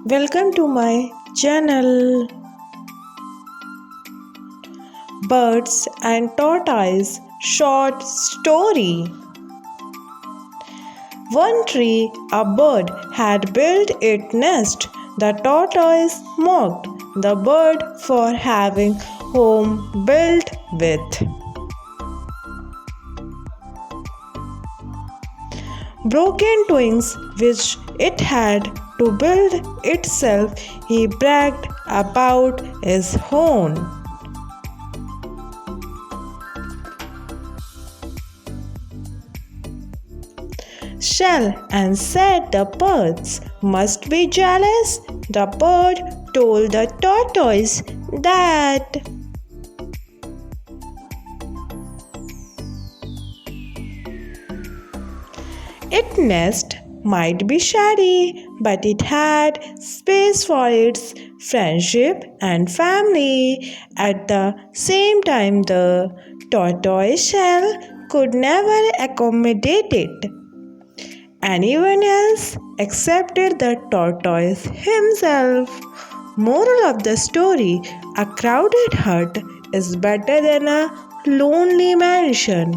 Welcome to my channel. Birds and Tortoise Short Story. One tree a bird had built its nest. The tortoise mocked the bird for having home built with broken twigs which it had to build itself. He bragged about his own. Shell and said the birds must be jealous. The bird told the tortoise that its nest might be shady, but it had space for its friendship and family. At the same time, the tortoise shell could never accommodate it. Anyone else excepted the tortoise himself. Moral of the story: a crowded hut is better than a lonely mansion.